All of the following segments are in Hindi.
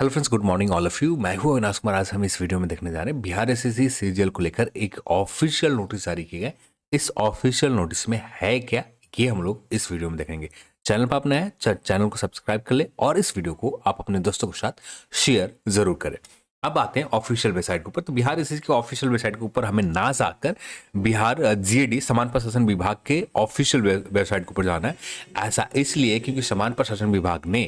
Hello friends, good morning all of you. मैं हूं अविनाश कुमार। आज हम इस वीडियो में देखने जा रहे हैं बिहार एसएससी सीजीएल को लेकर एक ऑफिशियल नोटिस जारी किया गया है। इस ऑफिशियल नोटिस में है क्या, ये हम लोग इस वीडियो में देखेंगे। चैनल पर आप नए हैं, चैनल को सब्सक्राइब कर ले और इस वीडियो को आप अपने दोस्तों के साथ शेयर जरूर करें। अब आते हैं ऑफिशियल वेबसाइट के ऊपर। तो बिहार एसएससी के ऑफिशियल वेबसाइट के ऊपर हमें ना जाकर बिहार जीएडी समान प्रशासन विभाग के ऑफिशियल वेबसाइट के ऊपर जाना है। ऐसा इसलिए क्योंकि समान प्रशासन विभाग ने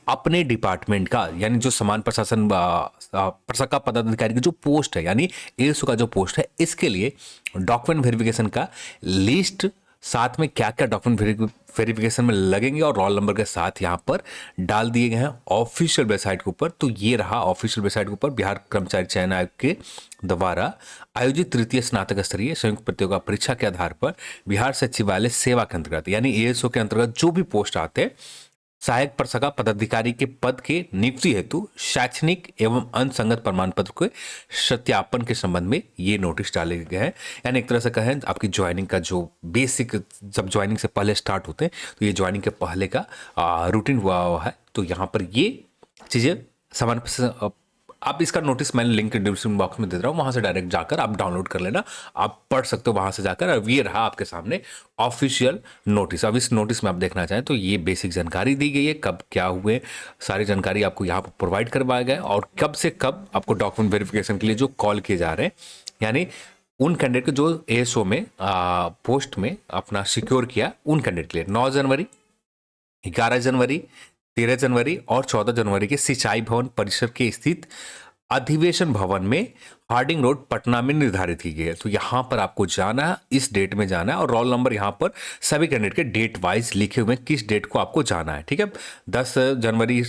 अपने डिपार्टमेंट का यानी जो समान प्रशासन प्रशाखा पदाधिकारी की जो पोस्ट है यानी एएसओ का जो पोस्ट है, इसके लिए डॉक्यूमेंट वेरिफिकेशन का लिस्ट, साथ में क्या क्या डॉक्यूमेंट वेरिफिकेशन में लगेंगे और रोल नंबर के साथ यहाँ पर डाल दिए गए हैं ऑफिशियल वेबसाइट के ऊपर। तो ये रहा ऑफिशियल वेबसाइट के ऊपर बिहार कर्मचारी चयन आयोग के द्वारा आयोजित तृतीय स्नातक स्तरीय संयुक्त प्रतियोगिता परीक्षा के आधार पर बिहार सचिवालय सेवा के अंतर्गत यानी एएसओ के अंतर्गत जो भी पोस्ट आते हैं सहायक प्रशाखा पदाधिकारी के पद के नियुक्ति हेतु शैक्षणिक एवं अनुसंगत प्रमाण पत्र के सत्यापन के संबंध में ये नोटिस डाले गए हैं। यानी एक तरह से कहें आपकी ज्वाइनिंग का जो बेसिक, जब ज्वाइनिंग से पहले स्टार्ट होते हैं तो ये ज्वाइनिंग के पहले का रूटीन हुआ है। तो यहाँ पर ये चीज़ें समान आप इसका नोटिस मैंने लिंक डिस्क्रिप्शन बॉक्स में दे रहा हूँ, वहां से डायरेक्ट जाकर आप डाउनलोड कर लेना, आप पढ़ सकते हो वहां से जाकर। अब ये रहा आपके सामने ऑफिशियल नोटिस। अब इस नोटिस में आप देखना चाहें तो ये बेसिक जानकारी दी गई है, कब क्या हुए सारी जानकारी आपको यहाँ पर प्रोवाइड करवाया गया है और कब से कब आपको डॉक्यूमेंट वेरिफिकेशन के लिए जो कॉल किए जा रहे हैं, यानी उन कैंडिडेट को जो एएसओ में पोस्ट में अपना सिक्योर किया उन कैंडिडेट के लिए 9 जनवरी, 11 जनवरी, 13 जनवरी और 14 जनवरी के सिंचाई भवन परिसर के स्थित अधिवेशन भवन में हार्डिंग रोड पटना में निर्धारित की गई है। तो यहां पर आपको जाना है, इस डेट में जाना है और रोल नंबर यहां पर सभी कैंडिडेट के डेट वाइज लिखे हुए हैं, किस डेट को आपको जाना है। ठीक है, 10 जनवरी,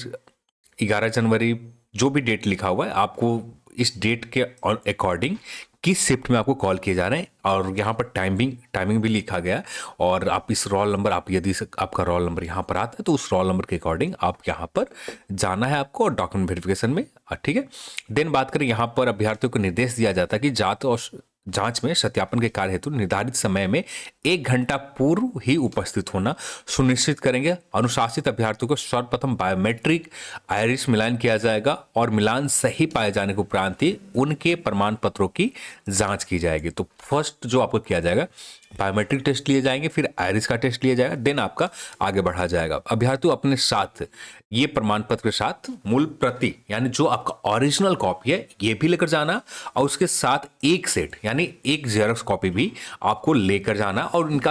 11 जनवरी, जो भी डेट लिखा हुआ है आपको इस डेट के अकॉर्डिंग किस शिफ्ट में आपको कॉल किए जा रहे हैं और यहाँ पर टाइमिंग भी लिखा गया है। और आप इस रोल नंबर, आप यदि आपका रोल नंबर यहाँ पर आता है तो उस रोल नंबर के अकॉर्डिंग आप यहाँ पर जाना है आपको और डॉक्यूमेंट वेरिफिकेशन में। ठीक है, देन बात करें यहाँ पर अभ्यर्थियों को निर्देश दिया जाता है कि जांच और जांच में सत्यापन के कार्य हेतु निर्धारित समय में 1 घंटा पूर्व ही उपस्थित होना सुनिश्चित करेंगे। अनुशासित अभ्यर्थियों को सर्वप्रथम बायोमेट्रिक आइरिस मिलान किया जाएगा और मिलान सही पाए जाने के उपरांत ही उनके प्रमाण पत्रों की जांच की जाएगी। तो फर्स्ट जो आपको किया जाएगा बायोमेट्रिक टेस्ट लिए जाएंगे, फिर आइरिस का टेस्ट लिया जाएगा, देन आपका आगे बढ़ा जाएगा। अभ्यर्थी अपने साथ ये प्रमाण पत्र के साथ मूल प्रति यानी जो आपका ओरिजिनल कॉपी है ये भी लेकर जाना और उसके साथ एक सेट यानी एक जेरॉक्स कॉपी भी आपको लेकर जाना और इनका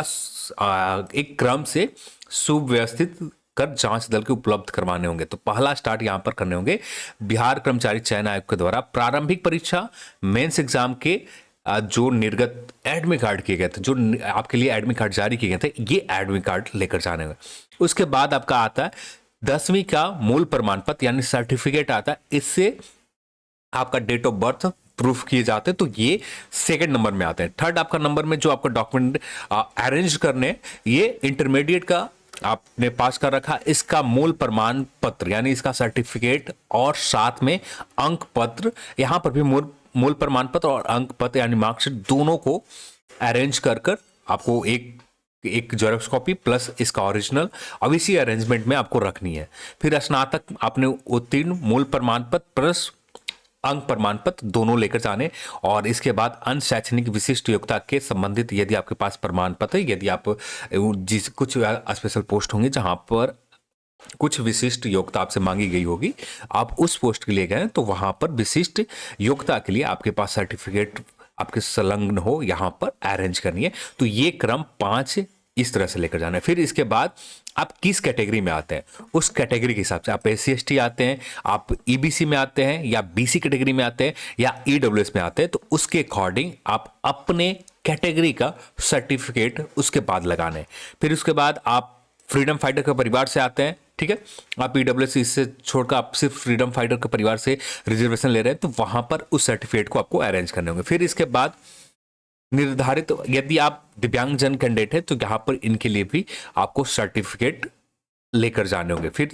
एक क्रम से सुव्यवस्थित कर जांच दल के उपलब्ध करवाने होंगे। तो पहला स्टार्ट यहां पर करने होंगे बिहार कर्मचारी चयन आयोग के द्वारा प्रारंभिक परीक्षा मेंस एग्जाम के जो निर्गत एडमिट कार्ड किए गए थे, जो आपके लिए एडमिट कार्ड जारी किए गए थे, ये एडमिट कार्ड लेकर जाने होंगे। उसके बाद आपका आता है 10वीं का मूल प्रमाण पत्र यानी सर्टिफिकेट आता है, इससे आपका डेट ऑफ बर्थ प्रूफ किए जाते हैं। तो ये सेकंड नंबर में आते हैं। थर्ड आपका नंबर में जो आपका डॉक्यूमेंट अरेंज करने, ये इंटरमीडिएट का आपने पास कर रखा, इसका मूल प्रमाण पत्र यानी इसका सर्टिफिकेट और साथ में अंक पत्र, यहां पर भी मूल प्रमाण पत्र और अंक पत्र यानी मार्कशीट दोनों को अरेंज कर कर आपको एक जेरॉक्स कॉपी प्लस इसका ओरिजिनल अब इसी अरेंजमेंट में आपको रखनी है। फिर स्नातक आपने उत्तीर्ण मूल प्रमाण पत्र प्लस अंक प्रमाण पत्र दोनों लेकर जाने और इसके बाद अन्य शैक्षणिक विशिष्ट योग्यता के संबंधित यदि आपके पास प्रमाण पत्र, यदि आप जिस कुछ स्पेशल पोस्ट होंगे जहां पर कुछ विशिष्ट योग्यता आपसे मांगी गई होगी, आप उस पोस्ट के लिए गए तो वहां पर विशिष्ट योग्यता के लिए आपके पास सर्टिफिकेट आपके संलग्न हो, यहां पर अरेंज करनी है। तो ये क्रम 5 इस तरह से लेकर जाना है। फिर इसके बाद आप किस कैटेगरी में आते हैं उस कैटेगरी के हिसाब से आप SC/ST आते हैं, आप EBC में आते हैं या BC कैटेगरी में आते हैं या EWS में आते हैं, तो उसके अकॉर्डिंग आप अपने कैटेगरी का सर्टिफिकेट उसके बाद लगाने। फिर उसके बाद आप फ्रीडम फाइटर के परिवार से आते हैं, ठीक है, आप EWS इससे छोड़कर आप सिर्फ फ्रीडम फाइटर के परिवार से रिजर्वेशन ले रहे हैं, तो वहां पर उस सर्टिफिकेट को आपको अरेंज करने होंगे। फिर इसके बाद निर्धारित यदि आप दिव्यांगजन कैंडिडेट है तो यहां पर इनके लिए भी आपको सर्टिफिकेट लेकर जाने होंगे। फिर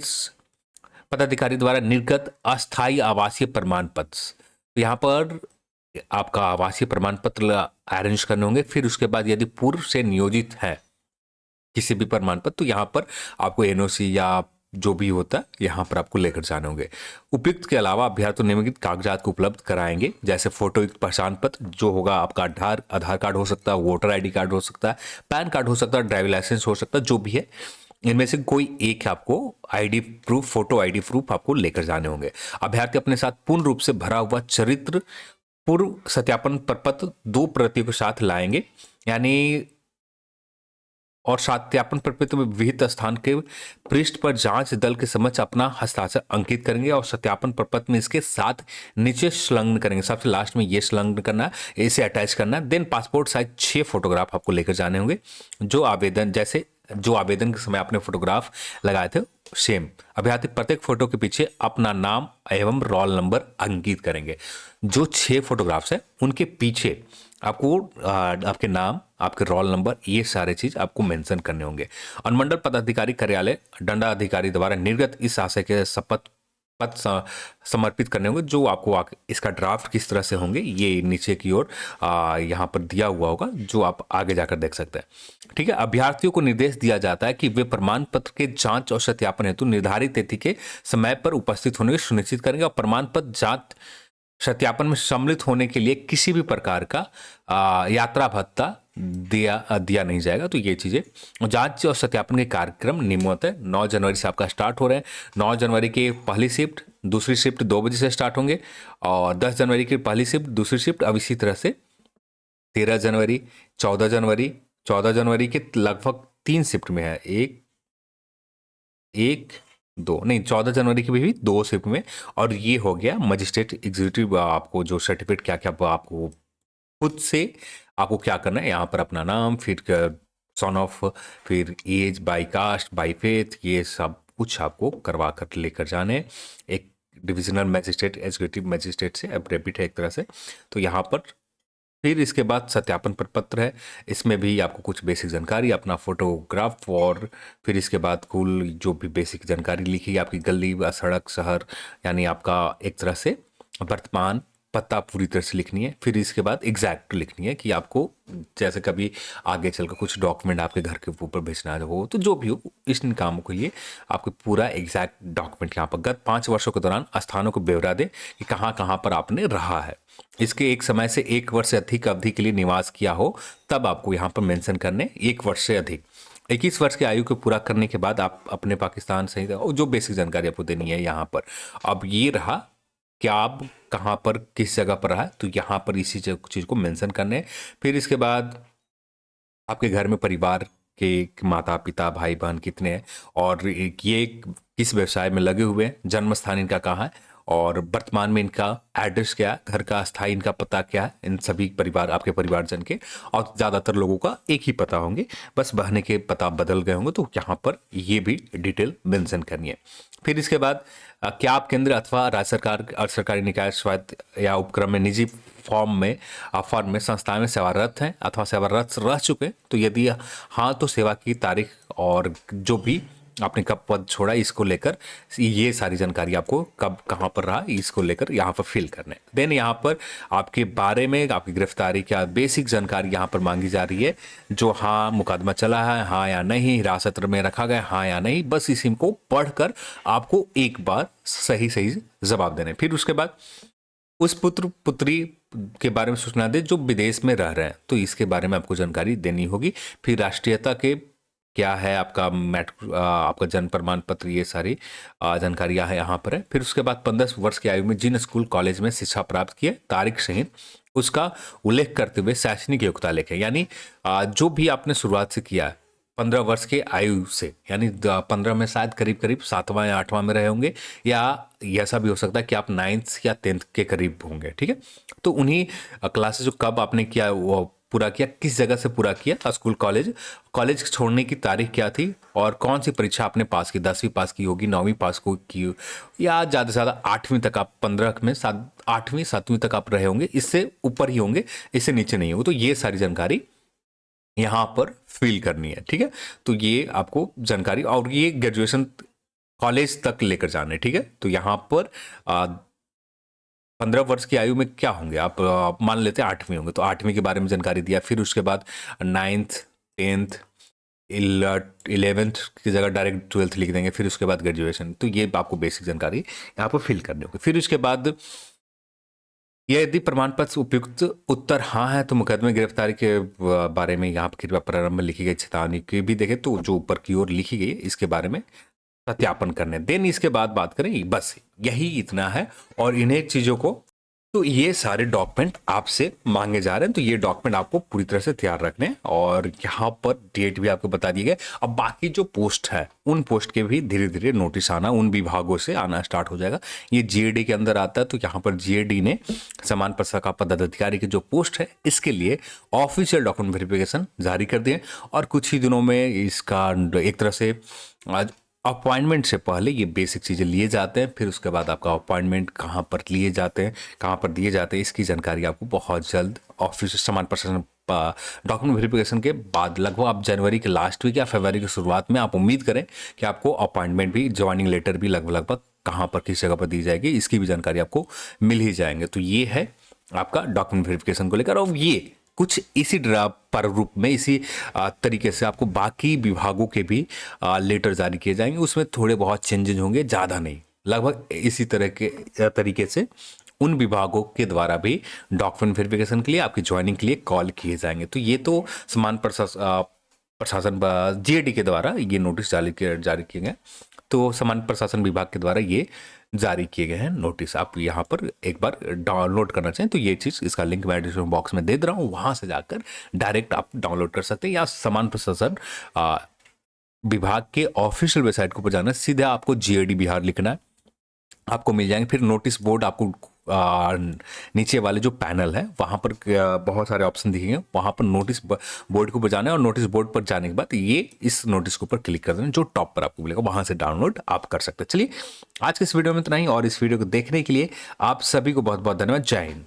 पदाधिकारी द्वारा निर्गत अस्थायी आवासीय प्रमाण पत्र, तो यहां पर आपका आवासीय प्रमाण पत्र अरेंज करने होंगे। फिर उसके बाद यदि पूर्व से नियोजित है किसी भी प्रमाण पत्र, तो यहां पर आपको NOC या जो भी होता है यहाँ पर आपको लेकर जाने होंगे। उपयुक्त के अलावा अभ्यर्थी निम्नलिखित कागजात को उपलब्ध कराएंगे, जैसे फोटोयुक्त पहचान पत्र जो होगा आपका आधार कार्ड हो सकता है, वोटर आईडी कार्ड हो सकता है, पैन कार्ड हो सकता है, ड्राइविंग लाइसेंस हो सकता है, जो भी है इनमें से कोई एक आपको ID proof, photo ID proof आपको लेकर जाने होंगे। अभ्यर्थी अपने साथ पूर्ण रूप से भरा हुआ चरित्र पूर्व सत्यापन प्रपत्र 2 प्रतियों के साथ लाएंगे, यानी और सत्यापन प्रपत्र में विहित स्थान के पृष्ठ पर जांच दल के समक्ष अपना हस्ताक्षर अंकित करेंगे और सत्यापन प्रपत्र में इसके साथ नीचे संलग्न करेंगे। सबसे लास्ट में ये संलग्न करना है, इसे अटैच करना है। देन पासपोर्ट साइज 6 फोटोग्राफ आपको लेकर जाने होंगे, जो आवेदन के समय आपने फोटोग्राफ लगाए थे सेम। अभ्यर्थी प्रत्येक फोटो के पीछे अपना नाम एवं रोल नंबर अंकित करेंगे। जो 6 फोटोग्राफ्स है उनके पीछे आपको आपके नाम, आपके रोल नंबर, ये सारे चीज आपको मेंशन करने होंगे। अनुमंडल पदाधिकारी कार्यालय दंडाधिकारी द्वारा निर्गत इस आशय के शपथ पत्र समर्पित करने होंगे, जो आपको इसका ड्राफ्ट किस तरह से होंगे ये नीचे की ओर यहाँ पर दिया हुआ होगा, जो आप आगे जाकर देख सकते हैं। ठीक है, अभ्यर्थियों को निर्देश दिया जाता है कि वे प्रमाण पत्र के जांच और सत्यापन हेतु निर्धारित तिथि के समय पर उपस्थित होने की सुनिश्चित करेंगे और प्रमाण पत्र जांच सत्यापन में सम्मिलित होने के लिए किसी भी प्रकार का यात्रा भत्ता दिया नहीं जाएगा। तो ये चीज़ें जांच और सत्यापन के कार्यक्रम नियमित है। 9 जनवरी से आपका स्टार्ट हो रहे हैं। 9 जनवरी की पहली शिफ्ट, दूसरी शिफ्ट 2 बजे से स्टार्ट होंगे और 10 जनवरी की पहली शिफ्ट, दूसरी शिफ्ट। अब इसी तरह से 13 जनवरी, 14 जनवरी के लगभग 3 शिफ्ट में है, एक 2 नहीं, 14 जनवरी की भी 2 शिफ्ट में। और ये हो गया मजिस्ट्रेट एग्जीक्यूटिव, आपको जो सर्टिफिकेट क्या क्या आपको खुद से आपको क्या करना है, यहाँ पर अपना नाम, फिर सन ऑफ, फिर age, by caste, by faith, ये सब कुछ आपको करवा कर लेकर जाने। एक डिविजनल मजिस्ट्रेट, एग्जीक्यूटिव मजिस्ट्रेट से एफिडेविट है एक तरह से। तो यहाँ पर फिर इसके बाद सत्यापन प्रपत्र है, इसमें भी आपको कुछ बेसिक जानकारी, अपना फोटोग्राफ, और फिर इसके बाद कुल जो भी बेसिक जानकारी लिखी, आपकी गली, सड़क, शहर, यानी आपका एक तरह से वर्तमान पता पूरी तरह से लिखनी है। फिर इसके बाद एग्जैक्ट लिखनी है कि आपको जैसे कभी आगे चलकर कुछ डॉक्यूमेंट आपके घर के ऊपर भेजना हो, तो जो भी हो इन कामों के लिए आपको पूरा एग्जैक्ट डॉक्यूमेंट यहाँ पर गत 5 वर्षों के दौरान स्थानों को ब्यौरा दे कि कहाँ कहाँ पर आपने रहा है। इसके एक समय से 1 वर्ष से अधिक अवधि के लिए निवास किया हो तब आपको यहाँ पर मेंशन करने, 1 वर्ष से अधिक। 21 वर्ष की आयु को पूरा करने के बाद आप अपने पाकिस्तान सहित जो बेसिक जानकारी आपको देनी है यहाँ पर। अब ये रहा कि आप कहाँ पर किस जगह पर रहा है, तो यहाँ पर इसी चीज़ को मेंशन करने। फिर इसके बाद आपके घर में परिवार के माता पिता भाई बहन कितने हैं और ये किस व्यवसाय में लगे हुए हैं, जन्म स्थान इनका कहाँ है और वर्तमान में इनका एड्रेस क्या है, घर का अस्थायी इनका पता क्या है, इन सभी परिवार, आपके परिवारजन के। और ज़्यादातर लोगों का एक ही पता होंगे, बस बहने के पता बदल गए होंगे, तो यहाँ पर ये भी डिटेल मेंशन करनी है। फिर इसके बाद क्या आप केंद्र अथवा राज्य सरकार, अर्ध सरकारी निकाय, स्वायत्त या उपक्रम में, निजी फॉर्म में संस्थाएं में सेवारत हैं अथवा सेवारत रह चुके हैं, तो यदि हाँ तो सेवा की तारीख और जो भी आपने कब पद छोड़ा इसको लेकर ये सारी जानकारी आपको कब कहाँ पर रहा इसको लेकर यहाँ पर फिल करना है। देन यहाँ पर आपके बारे में, आपकी गिरफ्तारी क्या बेसिक जानकारी यहाँ पर मांगी जा रही है, जो हाँ मुकदमा चला है हाँ या नहीं, हिरासत में रखा गया हाँ या नहीं, बस इसी को पढ़कर आपको एक बार सही जवाब देना है। फिर उसके बाद उस पुत्र पुत्री के बारे में सूचना दे जो विदेश में रह रहे हैं, तो इसके बारे में आपको जानकारी देनी होगी। फिर राष्ट्रीयता के क्या है, आपका आपका जन्म प्रमाण पत्र, ये सारी जानकारियाँ है यहाँ पर है। फिर उसके बाद 15 वर्ष की आयु में जिन स्कूल कॉलेज में शिक्षा प्राप्त किए तारीख सहित उसका उल्लेख करते हुए शैक्षणिक योग्यता लिखें, यानी जो भी आपने शुरुआत से किया है 15 वर्ष के आयु से, यानी 15 में शायद करीब 7वां या 8वां में रहे होंगे, या ऐसा भी हो सकता है कि आप 9th या 10th के करीब होंगे। ठीक है, तो उन्हीं क्लासेस जो कब आपने किया वो पूरा किया, किस जगह से पूरा किया, स्कूल कॉलेज छोड़ने की तारीख क्या थी और कौन सी परीक्षा आपने पास की, 10वीं पास की होगी, 9वीं पास की, या ज़्यादा से ज़्यादा 8वीं तक आप 15 में 8वीं 7वीं तक आप रहे होंगे, इससे ऊपर ही होंगे, इससे नीचे नहीं होंगे। तो ये सारी जानकारी यहाँ पर फिल करनी है। ठीक है, तो ये आपको जानकारी, और ये ग्रेजुएशन कॉलेज तक लेकर जाना है। ठीक है, तो यहाँ पर 15 वर्ष की आयु में क्या होंगे आप मान लेते हैं 8वीं होंगे, तो 8वीं के बारे में जानकारी दिया। फिर उसके बाद 9th 10th 11th की जगह डायरेक्ट 12th लिख देंगे, फिर उसके बाद ग्रेजुएशन। तो ये आपको बेसिक जानकारी यहाँ पर फिल करनी होगी। फिर उसके बाद यदि प्रमाण पत्र उपयुक्त उत्तर हाँ है तो मुकदमे गिरफ्तारी के बारे में यहाँ पर प्रारंभ में लिखी गई चेतावनी की भी देखें तो जो ऊपर की ओर लिखी गई है इसके बारे में सत्यापन करने देन इसके बाद बात करें, बस यही इतना है। और इन्हें चीजों को तो ये सारे डॉक्यूमेंट आपसे मांगे जा रहे हैं, तो ये डॉक्यूमेंट आपको पूरी तरह से तैयार रखने हैं। और यहाँ पर डेट भी आपको बता दी गई। अब बाकी जो पोस्ट है उन पोस्ट के भी धीरे धीरे नोटिस आना उन विभागों से आना स्टार्ट हो जाएगा। ये जीएडी के अंदर आता है, तो यहाँ पर जीएडी ने समान प्रशाखा पदाधिकारी की जो पोस्ट है इसके लिए ऑफिशियल डॉक्यूमेंट वेरिफिकेशन जारी कर दिए। और कुछ ही दिनों में इसका एक तरह से आज अपॉइंटमेंट से पहले ये बेसिक चीज़ें लिए जाते हैं। फिर उसके बाद आपका अपॉइंटमेंट कहाँ पर लिए जाते हैं, कहाँ पर दिए जाते हैं, इसकी जानकारी आपको बहुत जल्द ऑफिस समान प्रशासन डॉक्यूमेंट वेरिफिकेशन के बाद लगभग आप जनवरी के लास्ट वीक या फरवरी की शुरुआत में आप उम्मीद करें कि आपको अपॉइंटमेंट भी, ज्वाइनिंग लेटर भी लगभग कहाँ पर किस जगह पर दी जाएगी, इसकी भी जानकारी आपको मिल ही जाएंगे। तो ये है आपका डॉक्यूमेंट वेरिफिकेशन को लेकर। और ये कुछ इसी प्रारूप में इसी तरीके से आपको बाकी विभागों के भी लेटर जारी किए जाएंगे। उसमें थोड़े बहुत चेंजेज होंगे, ज़्यादा नहीं, लगभग इसी तरह के तरीके से उन विभागों के द्वारा भी डॉक्यूमेंट वेरिफिकेशन के लिए आपकी ज्वाइनिंग के लिए कॉल किए जाएंगे। तो ये तो समान प्रशासन जीएडी के द्वारा ये नोटिस जारी किए गए। तो समान प्रशासन विभाग के द्वारा ये जारी किए गए हैं नोटिस। आप यहाँ पर एक बार डाउनलोड करना चाहें तो ये चीज़, इसका लिंक मैं डिस्क्रिप्शन बॉक्स में दे रहा हूँ, वहाँ से जाकर डायरेक्ट आप डाउनलोड कर सकते हैं। या समान प्रशासन विभाग के ऑफिशियल वेबसाइट को पर जाना, सीधे आपको जीएडी बिहार लिखना है, आपको मिल जाएंगे। फिर नोटिस बोर्ड आपको नीचे वाले जो पैनल है वहाँ पर बहुत सारे ऑप्शन दिखेंगे, वहाँ पर नोटिस बोर्ड को बजाना है। और नोटिस बोर्ड पर जाने के बाद ये इस नोटिस के ऊपर क्लिक कर देना, जो टॉप पर आपको मिलेगा, वहाँ से डाउनलोड आप कर सकते हैं। चलिए आज के इस वीडियो में इतना ही, और इस वीडियो को देखने के लिए आप सभी को बहुत बहुत धन्यवाद। जय हिंद।